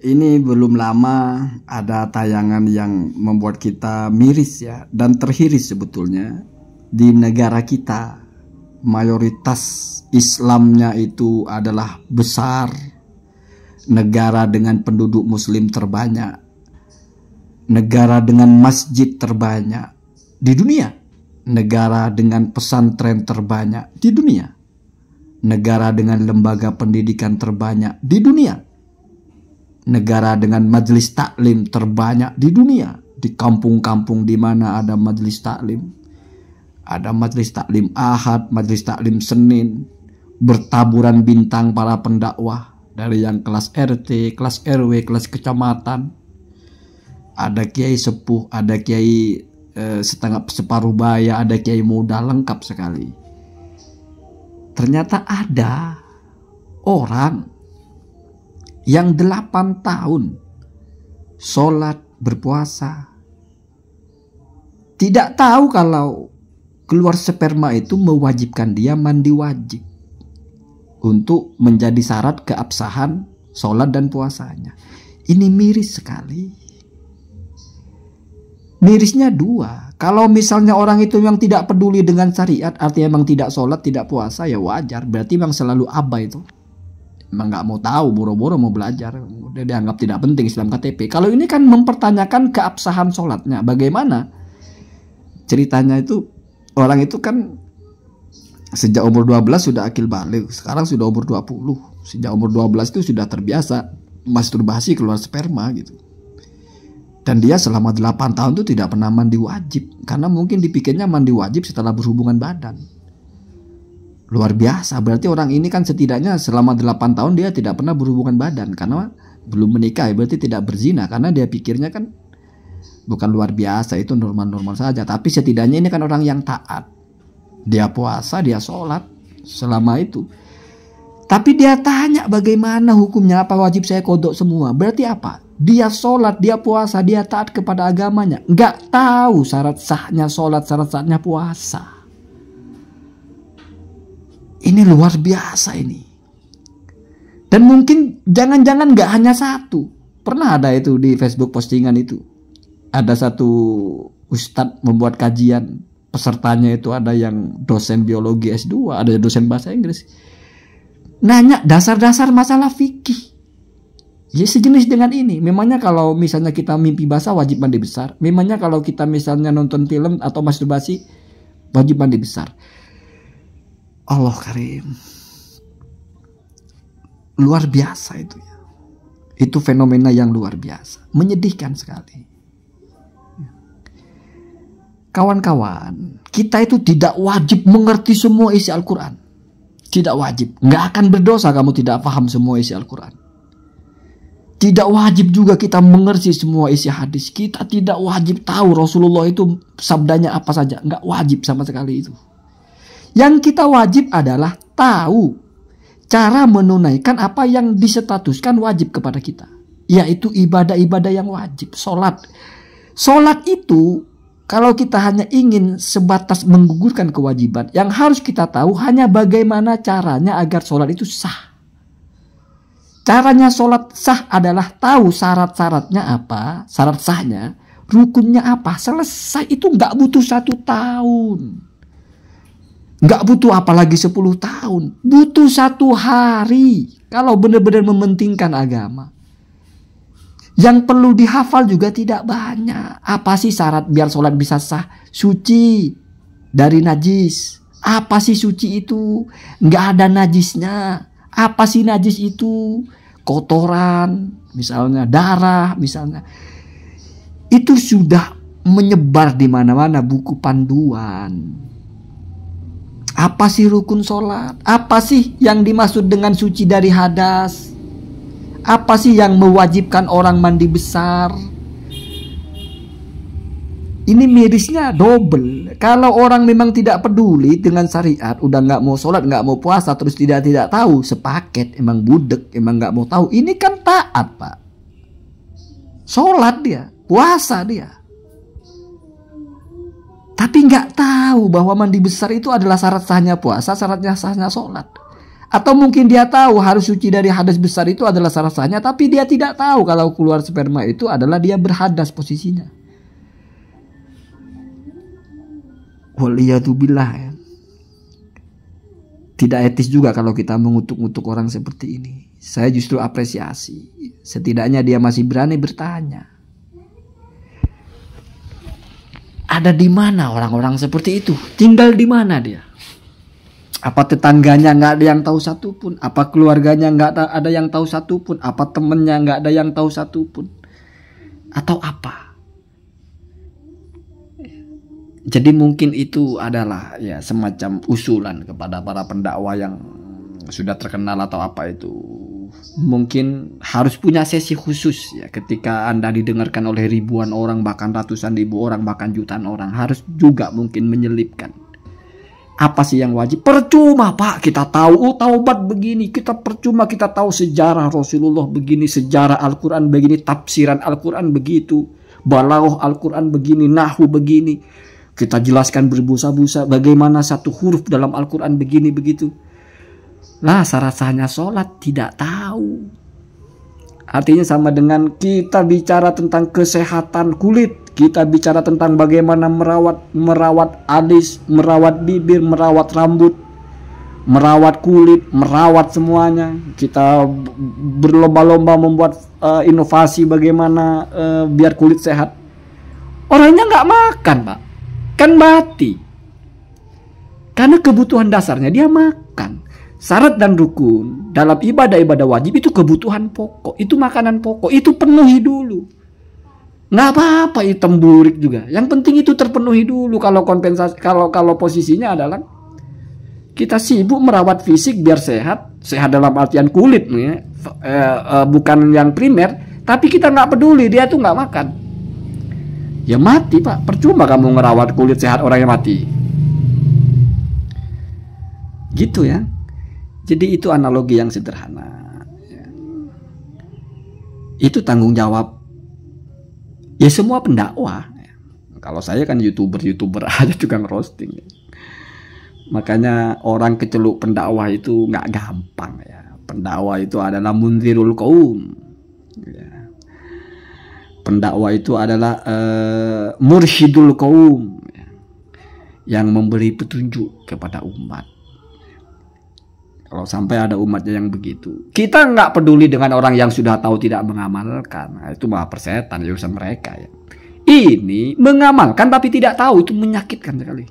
Ini belum lama ada tayangan yang membuat kita miris ya, dan terhiris sebetulnya. Di negara kita mayoritas Islamnya itu adalah besar, negara dengan penduduk muslim terbanyak, negara dengan masjid terbanyak di dunia, negara dengan pesantren terbanyak di dunia, negara dengan lembaga pendidikan terbanyak di dunia, negara dengan majelis taklim terbanyak di dunia. Di kampung-kampung di mana ada majelis taklim, ada majelis taklim Ahad, majelis taklim Senin, bertaburan bintang para pendakwah dari yang kelas RT, kelas RW, kelas kecamatan. Ada kiai sepuh, ada kiai separuh baya, ada kiai muda, lengkap sekali. Ternyata ada orang yang 8 tahun sholat berpuasa, tidak tahu kalau keluar sperma itu mewajibkan dia mandi wajib untuk menjadi syarat keabsahan sholat dan puasanya. Ini miris sekali. Mirisnya dua, kalau misalnya orang itu yang tidak peduli dengan syariat, artinya memang tidak sholat, tidak puasa, ya wajar. Berarti memang selalu abai itu, memang nggak mau tahu, boro-boro mau belajar, udah dianggap tidak penting Islam KTP. Kalau ini kan mempertanyakan keabsahan sholatnya. Bagaimana ceritanya itu? Orang itu kan sejak umur 12 sudah akil baligh, sekarang sudah umur 20. Sejak umur 12 itu sudah terbiasa masturbasi, keluar sperma gitu. Dan dia selama 8 tahun itu tidak pernah mandi wajib, karena mungkin dipikirnya mandi wajib setelah berhubungan badan. Luar biasa, berarti orang ini kan setidaknya selama 8 tahun dia tidak pernah berhubungan badan, karena belum menikah, berarti tidak berzina, karena dia pikirnya kan bukan luar biasa, itu normal-normal saja. Tapi setidaknya ini kan orang yang taat, dia puasa, dia sholat selama itu. Tapi dia tanya bagaimana hukumnya, apa wajib saya kodok semua? Berarti apa? Dia sholat, dia puasa, dia taat kepada agamanya, nggak tahu syarat sahnya sholat, syarat sahnya puasa. Ini luar biasa ini. Dan mungkin jangan-jangan nggak hanya satu. Pernah ada itu di Facebook postingan itu. Ada satu ustadz membuat kajian, pesertanya itu ada yang dosen biologi S2, ada dosen bahasa Inggris. Nanya dasar-dasar masalah fikih. Ya sejenis dengan ini. Memangnya kalau misalnya kita mimpi basah wajib mandi besar. Memangnya kalau kita misalnya nonton film atau masturbasi wajib mandi besar. Allah Karim. Luar biasa itu ya. Itu fenomena yang luar biasa. Menyedihkan sekali. Kawan-kawan, kita itu tidak wajib mengerti semua isi Al-Quran. Tidak wajib. Nggak akan berdosa kamu tidak paham semua isi Al-Quran. Tidak wajib juga kita mengerti semua isi hadis. Kita tidak wajib tahu Rasulullah itu sabdanya apa saja. Nggak wajib sama sekali itu. Yang kita wajib adalah tahu cara menunaikan apa yang disetatuskan wajib kepada kita. Yaitu ibadah-ibadah yang wajib. Sholat. Sholat itu kalau kita hanya ingin sebatas menggugurkan kewajiban, yang harus kita tahu hanya bagaimana caranya agar sholat itu sah. Caranya sholat sah adalah tahu syarat-syaratnya apa, syarat sahnya, rukunnya apa. Selesai, itu nggak butuh 1 tahun. Nggak butuh apalagi 10 tahun. Butuh 1 hari. Kalau benar-benar mementingkan agama. Yang perlu dihafal juga tidak banyak. Apa sih syarat biar sholat bisa sah? Suci dari najis. Apa sih suci itu? Nggak ada najisnya. Apa sih najis itu? Kotoran, misalnya darah, misalnya. Itu sudah menyebar di mana-mana buku panduan. Apa sih rukun sholat? Apa sih yang dimaksud dengan suci dari hadas? Apa sih yang mewajibkan orang mandi besar? Ini mirisnya double. Kalau orang memang tidak peduli dengan syariat, udah nggak mau sholat, nggak mau puasa, terus tidak tahu, sepaket, emang budek, emang nggak mau tahu. Ini kan taat, Pak. Sholat dia, puasa dia. Tapi nggak tahu bahwa mandi besar itu adalah syarat sahnya puasa, syaratnya sahnya sholat. Atau mungkin dia tahu harus suci dari hadas besar itu adalah sah-sahnya, tapi dia tidak tahu kalau keluar sperma itu adalah dia berhadas posisinya. Waliyadzubillah ya. Tidak etis juga kalau kita mengutuk-ngutuk orang seperti ini. Saya justru apresiasi. Setidaknya dia masih berani bertanya. Ada di mana orang-orang seperti itu? Tinggal di mana dia? Apa tetangganya nggak ada yang tahu satupun? Apa keluarganya nggak ada yang tahu satupun? Apa temennya nggak ada yang tahu satupun? Atau apa? Jadi mungkin itu adalah ya semacam usulan kepada para pendakwa yang sudah terkenal atau apa itu. Mungkin harus punya sesi khusus ya ketika Anda didengarkan oleh ribuan orang, bahkan ratusan ribu orang, bahkan jutaan orang. Harus juga mungkin menyelipkan. Apa sih yang wajib? Percuma Pak kita tahu taubat begini. Percuma kita tahu sejarah Rasulullah begini, sejarah Al-Quran begini, tafsiran Al-Quran begitu, balaghah Al-Quran begini, nahwu begini. Kita jelaskan berbusa-busa bagaimana satu huruf dalam Al-Quran begini begitu. Lah sah-sahnya sholat tidak tahu. Artinya sama dengan kita bicara tentang kesehatan kulit. Kita bicara tentang bagaimana merawat alis, merawat bibir, merawat rambut, merawat kulit, merawat semuanya. Kita berlomba-lomba membuat inovasi bagaimana biar kulit sehat. Orangnya nggak makan Pak. Kan mati. Karena kebutuhan dasarnya dia makan. Syarat dan rukun dalam ibadah-ibadah wajib itu kebutuhan pokok. Itu makanan pokok. Itu penuhi dulu. Nggak apa-apa hitam burik juga. Yang penting itu terpenuhi dulu. Kalau kompensasi, kalau posisinya adalah kita sibuk merawat fisik biar sehat. Sehat dalam artian kulit nih, bukan yang primer. Tapi kita nggak peduli dia tuh nggak makan. Ya mati Pak, percuma kamu ngerawat kulit sehat orang yang mati. Gitu ya. Jadi itu analogi yang sederhana. Itu tanggung jawab ya semua pendakwah. Kalau saya kan youtuber aja tukang roasting. Makanya orang keceluk pendakwah itu nggak gampang ya. Pendakwah itu adalah munzirul qaum. Ya. Pendakwa itu adalah mursyidul qaum ya, yang memberi petunjuk kepada umat. Kalau sampai ada umatnya yang begitu, kita nggak peduli dengan orang yang sudah tahu tidak mengamalkan. Nah, itu malah persetan urusan mereka ya. Ini mengamalkan tapi tidak tahu, itu menyakitkan sekali.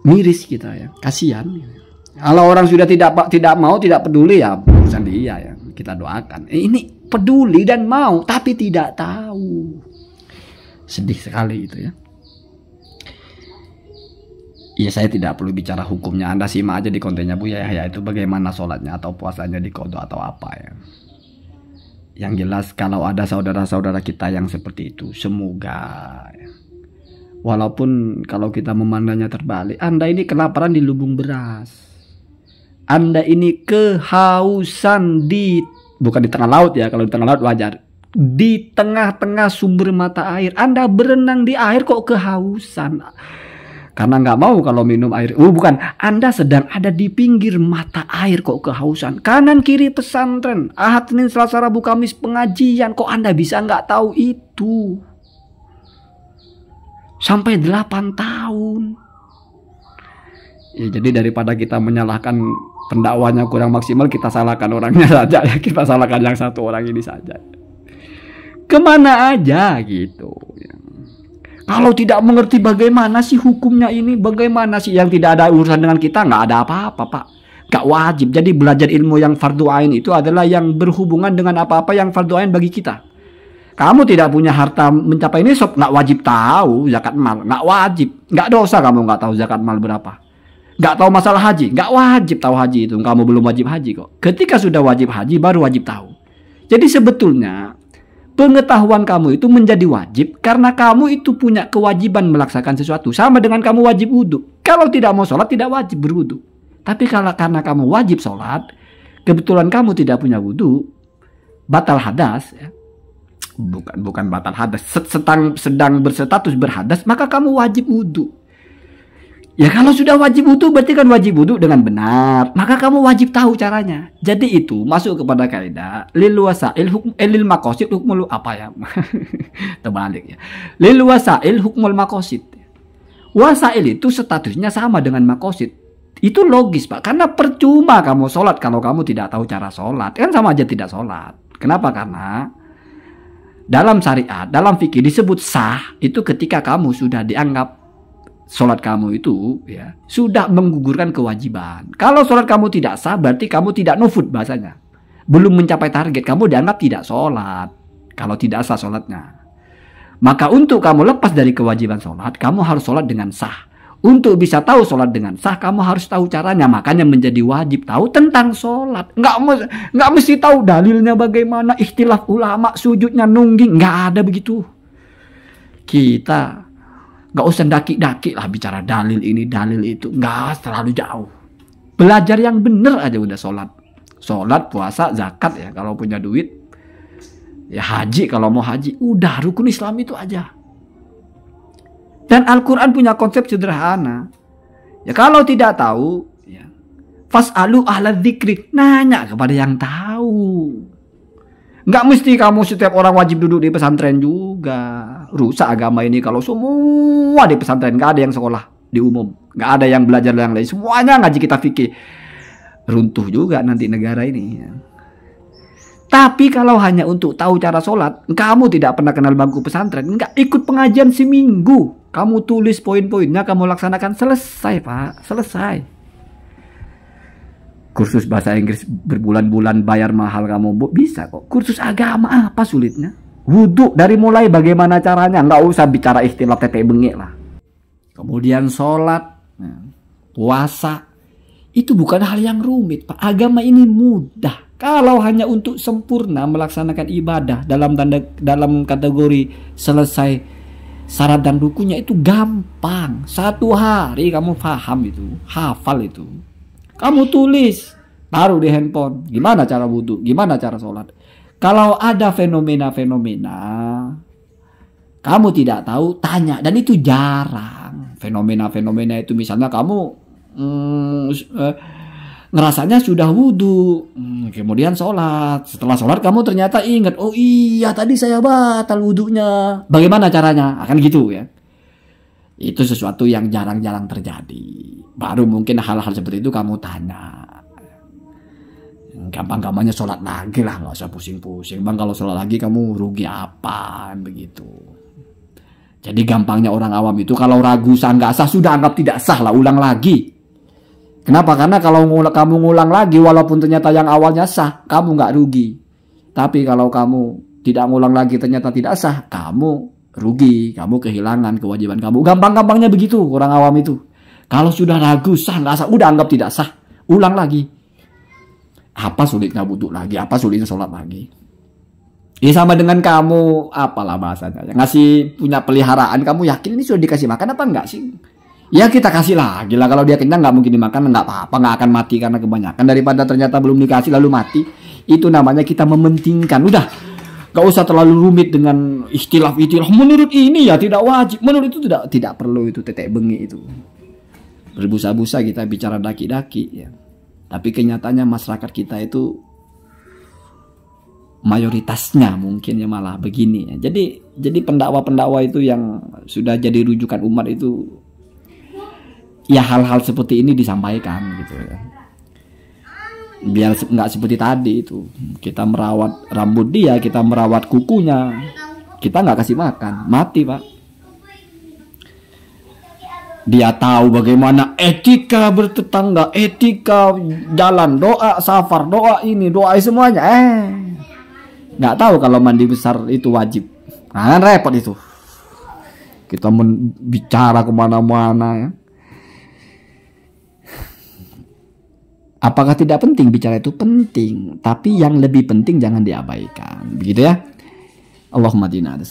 Miris kita ya, kasihan. Kalau orang sudah tidak mau, tidak peduli ya urusan dia ya. Kita doakan. Ini peduli dan mau tapi tidak tahu. Sedih sekali itu ya. Iya, saya tidak perlu bicara hukumnya. Anda simak aja di kontennya Bu ya itu bagaimana sholatnya atau puasanya di qadha atau apa ya. Yang jelas kalau ada saudara-saudara kita yang seperti itu, semoga ya, walaupun kalau kita memandangnya terbalik, Anda ini kelaparan di lubung beras. Anda ini kehausan bukan di tengah laut ya, kalau di tengah laut wajar. Di tengah-tengah sumber mata air, Anda berenang di air kok kehausan. Karena nggak mau kalau minum air. Bukan, Anda sedang ada di pinggir mata air kok kehausan. Kanan kiri pesantren, Ahad, Senin, Selasa, Rabu, Kamis pengajian. Kok Anda bisa nggak tahu itu? Sampai 8 tahun. Ya, jadi daripada kita menyalahkan pendakwanya kurang maksimal, kita salahkan orangnya saja ya. Kita salahkan yang satu orang ini saja. Kemana aja gitu ya. Kalau tidak mengerti bagaimana sih hukumnya ini, bagaimana sih yang tidak ada urusan dengan kita, nggak ada apa-apa Pak. Nggak wajib. Jadi belajar ilmu yang fardu ain itu adalah yang berhubungan dengan apa-apa yang fardu ain bagi kita. Kamu tidak punya harta mencapai nisab, nggak wajib tahu zakat mal, nggak wajib. Nggak dosa kamu nggak tahu zakat mal berapa. Nggak tahu masalah haji, nggak wajib tahu haji itu. Kamu belum wajib haji kok. Ketika sudah wajib haji baru wajib tahu. Jadi sebetulnya pengetahuan kamu itu menjadi wajib karena kamu itu punya kewajiban melaksanakan sesuatu. Sama dengan kamu wajib wudhu. Kalau tidak mau sholat tidak wajib berwudhu. Tapi karena kamu wajib sholat, kebetulan kamu tidak punya wudhu, batal hadas ya. Bukan batal hadas, sedang berstatus berhadas, maka kamu wajib wudhu. Ya kalau sudah wajib wudu berarti kan wajib wudu dengan benar. Maka kamu wajib tahu caranya. Jadi itu masuk kepada kaidah lil wasail hukm lil maqasid hukmul apa ya? Terbalik ya. Lil wasail hukmul maqasid. Wasail itu statusnya sama dengan maqasid. Itu logis, Pak. Karena percuma kamu sholat kalau kamu tidak tahu cara sholat. Kan sama aja tidak sholat. Kenapa? Karena dalam syariat, dalam fikih disebut sah itu ketika kamu sudah dianggap sholat kamu itu ya sudah menggugurkan kewajiban. Kalau sholat kamu tidak sah berarti kamu tidak nufud bahasanya. Belum mencapai target, kamu dianggap tidak sholat. Kalau tidak sah sholatnya. Maka untuk kamu lepas dari kewajiban sholat, kamu harus sholat dengan sah. Untuk bisa tahu sholat dengan sah, kamu harus tahu caranya. Makanya menjadi wajib tahu tentang sholat. Nggak mesti tahu dalilnya bagaimana, ikhtilaf ulama, sujudnya nungging. Nggak ada begitu. Kita nggak usah daki-daki lah bicara dalil ini, dalil itu. Nggak terlalu jauh. Belajar yang bener aja udah sholat. Sholat, puasa, zakat ya. Kalau punya duit. Ya haji kalau mau haji. Udah rukun Islam itu aja. Dan Al-Quran punya konsep sederhana. Ya kalau tidak tahu. Ya, fas'alu ahla dzikri. Nanya kepada yang tahu. Nggak mesti kamu setiap orang wajib duduk di pesantren juga. Rusak agama ini kalau semua di pesantren. Nggak ada yang sekolah di umum. Nggak ada yang belajar yang lain. Semuanya ngaji kita fikih. Runtuh juga nanti negara ini. Ya. Tapi kalau hanya untuk tahu cara sholat. Kamu tidak pernah kenal bangku pesantren. Nggak ikut pengajian seminggu. Kamu tulis poin-poinnya. Kamu laksanakan. Selesai Pak. Selesai. Kursus bahasa Inggris berbulan-bulan bayar mahal kamu bisa kok. Kursus agama apa sulitnya? Wudhu dari mulai bagaimana caranya. Nggak usah bicara istilah tetek bengek lah. Kemudian sholat, puasa. Itu bukan hal yang rumit Pak. Agama ini mudah. Kalau hanya untuk sempurna melaksanakan ibadah dalam kategori selesai syarat dan rukunnya itu gampang. 1 hari kamu paham itu, hafal itu. Kamu tulis, taruh di handphone. Gimana cara wudhu? Gimana cara sholat? Kalau ada fenomena-fenomena, kamu tidak tahu, tanya. Dan itu jarang. Fenomena-fenomena itu misalnya kamu ngerasanya sudah wudhu. Kemudian sholat. Setelah sholat kamu ternyata ingat. Oh iya tadi saya batal wudhunya. Bagaimana caranya? Akan gitu ya. Itu sesuatu yang jarang-jarang terjadi. Baru mungkin hal-hal seperti itu kamu tanya. Gampang-gampangnya sholat lagi lah. Gak usah pusing-pusing. Bang kalau sholat lagi kamu rugi apa? Begitu. Jadi gampangnya orang awam itu kalau ragu sah nggak sah sudah anggap tidak sah lah. Ulang lagi. Kenapa? Karena kalau kamu ngulang lagi walaupun ternyata yang awalnya sah. Kamu nggak rugi. Tapi kalau kamu tidak ngulang lagi ternyata tidak sah. Kamu rugi, kamu kehilangan kewajiban kamu. Gampang-gampangnya begitu orang awam itu. Kalau sudah ragu sah nggak sah, udah anggap tidak sah, ulang lagi. Apa sulitnya wudhu lagi? Apa sulitnya sholat lagi? Ya sama dengan kamu, apalah bahasanya, ngasih punya peliharaan, kamu yakin ini sudah dikasih makan apa enggak sih? Ya kita kasih lagi lah. Kalau dia kenyang nggak mungkin dimakan, nggak apa-apa, nggak akan mati karena kebanyakan daripada ternyata belum dikasih lalu mati. Itu namanya kita mementingkan. Udah. Gak usah terlalu rumit dengan istilah. Menurut ini ya tidak wajib. Menurut itu tidak perlu itu tetek bengi itu. Berbusa-busa kita bicara daki-daki ya. Tapi kenyataannya masyarakat kita itu mayoritasnya mungkin ya malah begini ya. Jadi pendakwa-pendakwa itu yang sudah jadi rujukan umat itu ya hal-hal seperti ini disampaikan gitu ya. Biar nggak seperti tadi itu kita merawat rambut dia, kita merawat kukunya, kita nggak kasih makan, mati Pak. Dia tahu bagaimana etika bertetangga, etika jalan, doa safar, doa ini, doa semuanya. Nggak tahu kalau mandi besar itu wajib. Nah kan repot itu. Kita bicara kemana-mana ya. Apakah tidak penting bicara itu? Penting. Tapi yang lebih penting jangan diabaikan. Begitu ya. Allahumma dina ada